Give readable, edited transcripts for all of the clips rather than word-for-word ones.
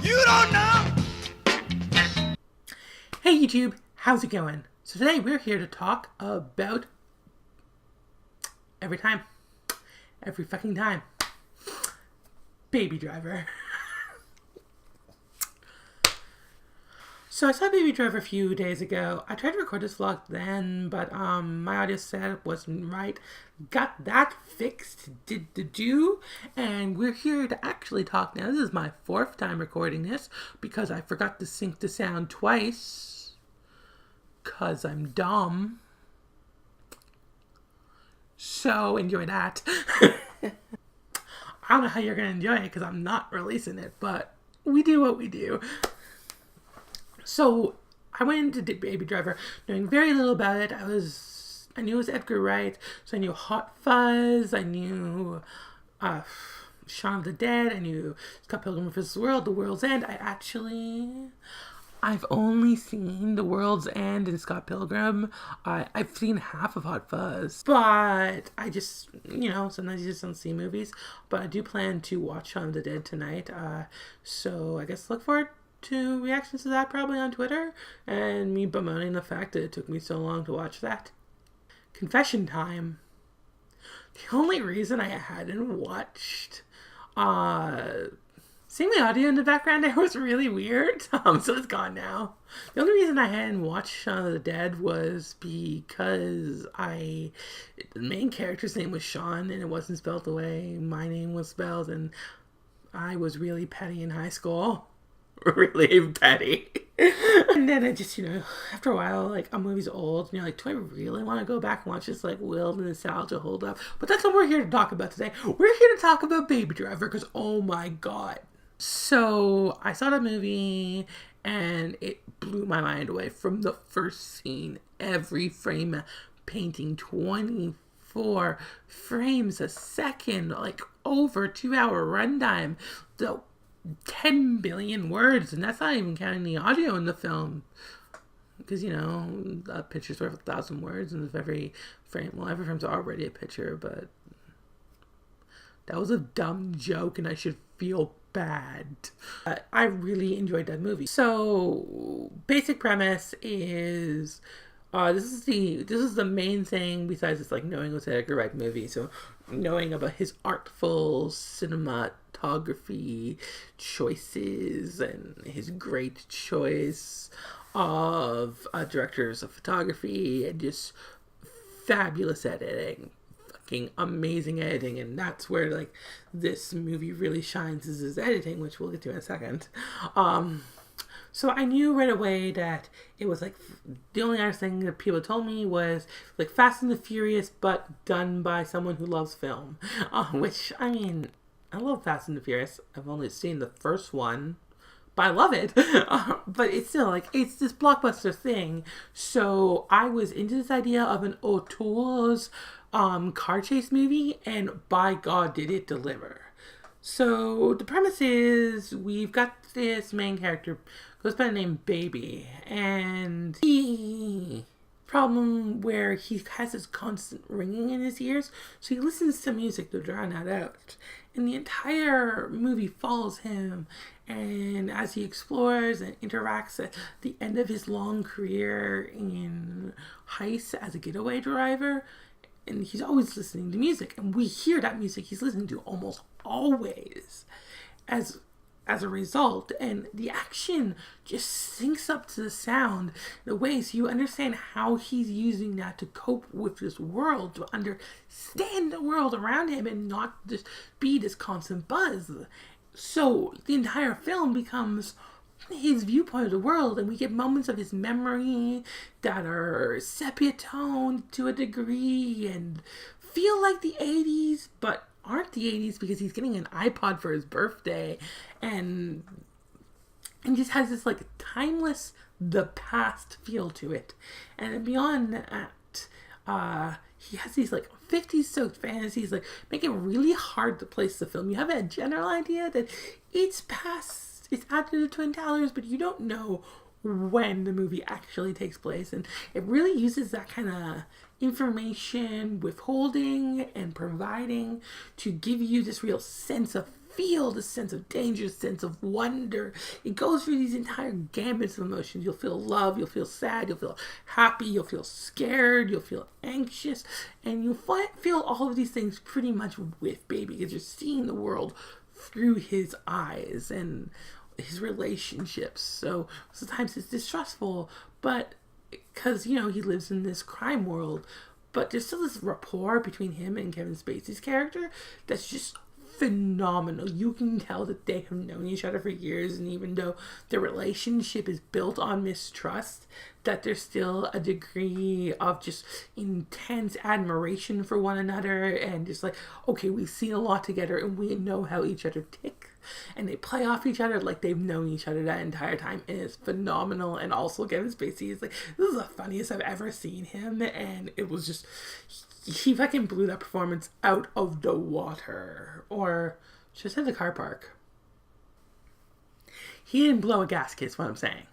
You don't know. Hey YouTube, how's it going? So today we're here to talk about every fucking time, Baby Driver. So I saw Baby Driver a few days ago. I tried to record this vlog then, but my audio setup wasn't right. Got that fixed, did the do, and we're here to actually talk now. This is my fourth time recording this because I forgot to sync the sound twice. Cause I'm dumb. So enjoy that. I don't know how you're gonna enjoy it because I'm not releasing it, but we do what we do. So I went into Baby Driver knowing very little about it. I knew it was Edgar Wright, so I knew Hot Fuzz, I knew Shaun of the Dead, I knew Scott Pilgrim vs. World, The World's End. I've only seen The World's End and Scott Pilgrim. I've seen half of Hot Fuzz. But I just, sometimes you just don't see movies. But I do plan to watch Shaun of the Dead tonight. So I guess look forward to reactions to that probably on Twitter. And me bemoaning the fact that it took me so long to watch that. Confession time. The only reason I hadn't watched seeing the audio in the background there was really weird, so it's gone now. The only reason I hadn't watched Shaun of the Dead was because the main character's name was Sean, and it wasn't spelled the way my name was spelled, and I was really petty in high school. Really petty. And then I just, after a while, a movie's old, and you're like, do I really want to go back and watch this, will the nostalgia hold up? But that's what we're here to talk about today. We're here to talk about Baby Driver, because oh my god. So I saw the movie and it blew my mind away from the first scene. Every frame painting 24 frames a second, over 2-hour runtime. So 10 billion words, and that's not even counting the audio in the film. Because, a picture's worth 1,000 words, and if every frame's already a picture, but that was a dumb joke, and I should feel bad. I really enjoyed that movie. So, basic premise is, this is the main thing besides this, knowing it was an Edgar Wright movie. So, knowing about his artful cinematography choices and his great choice of directors of photography and just fabulous editing. Amazing editing, and that's where this movie really shines, is his editing, which we'll get to in a second. So I knew right away that it was the only other thing that people told me was Fast and the Furious, but done by someone who loves film. Which, I love Fast and the Furious. I've only seen the first one, but I love it. But it's still it's this blockbuster thing. So I was into this idea of an O'Toole's car chase movie, and by God did it deliver. So the premise is we've got this main character goes by the name Baby, and he problem where he has this constant ringing in his ears, so he listens to music to drown that out. And the entire movie follows him, and as he explores and interacts at the end of his long career in heist as a getaway driver, and he's always listening to music, and we hear that music he's listening to almost always as a result, and the action just syncs up to the sound in a way so you understand how he's using that to cope with this world, to understand the world around him and not just be this constant buzz. So the entire film becomes his viewpoint of the world, and we get moments of his memory that are sepia toned to a degree and feel like the 80s, but aren't the 80s because he's getting an iPod for his birthday, and just has this timeless the past feel to it. And beyond that, he has these 50s soaked fantasies make it really hard to place the film. You have a general idea that it's after the Twin Towers, but you don't know when the movie actually takes place. And it really uses that kind of information withholding and providing to give you this real sense of feel the sense of danger, sense of wonder. It goes through these entire gambits of emotions. You'll feel love, you'll feel sad, you'll feel happy, you'll feel scared, you'll feel anxious, and you'll feel all of these things pretty much with Baby, because you're seeing the world through his eyes and his relationships. So sometimes it's distrustful, but because, you know, he lives in this crime world, but there's still this rapport between him and Kevin Spacey's character that's just phenomenal. You can tell that they have known each other for years, and even though their relationship is built on mistrust, that there's still a degree of just intense admiration for one another, and just like, okay, we've seen a lot together and we know how each other tick, and they play off each other like they've known each other that entire time, and it's phenomenal. And also Kevin Spacey is like, this is the funniest I've ever seen him, and it was just, he fucking blew that performance out of the water. Or just at the car park. He didn't blow a gasket, is what I'm saying.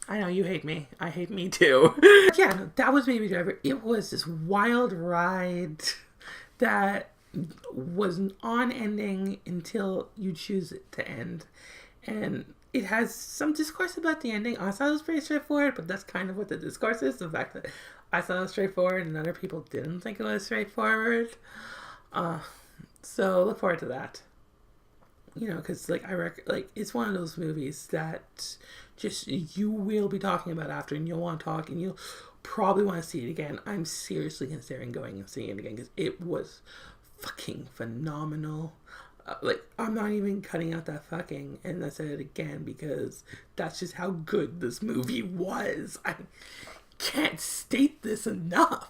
I know, you hate me. I hate me too. Yeah, no, that was Baby Driver. It was this wild ride that was on-ending until you choose it to end. And it has some discourse about the ending. I thought it was pretty straightforward, but that's kind of what the discourse is. The fact that I thought it was straightforward and other people didn't think it was straightforward. So look forward to that. You know, because like it's one of those movies that just you will be talking about after, and you'll want to talk, and you'll probably want to see it again. I'm seriously considering going and seeing it again because it was fucking phenomenal. I'm not even cutting out that fucking, and I said it again because that's just how good this movie was. I can't state this enough.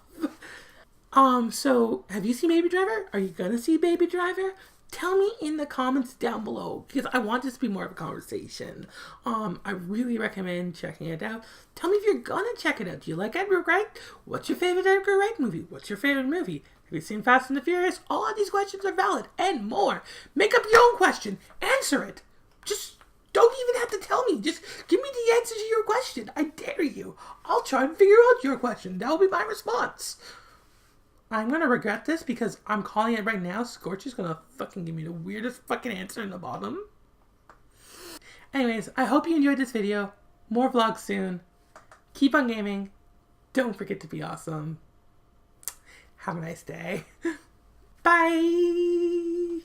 So have you seen Baby Driver? Are you gonna see Baby Driver? Tell me in the comments down below, because I want this to be more of a conversation. I really recommend checking it out. Tell me if you're gonna check it out. Do you like Edgar Wright? What's your favorite Edgar Wright movie? What's your favorite movie? Have you seen Fast and the Furious? All of these questions are valid, and more. Make up your own question. Answer it. Just don't even have to tell me. Just give me the answer to your question. I dare you. I'll try and figure out your question. That'll be my response. I'm gonna regret this because I'm calling it right now. Scorch is gonna fucking give me the weirdest fucking answer in the bottom. Anyways, I hope you enjoyed this video. More vlogs soon. Keep on gaming. Don't forget to be awesome. Have a nice day. Bye!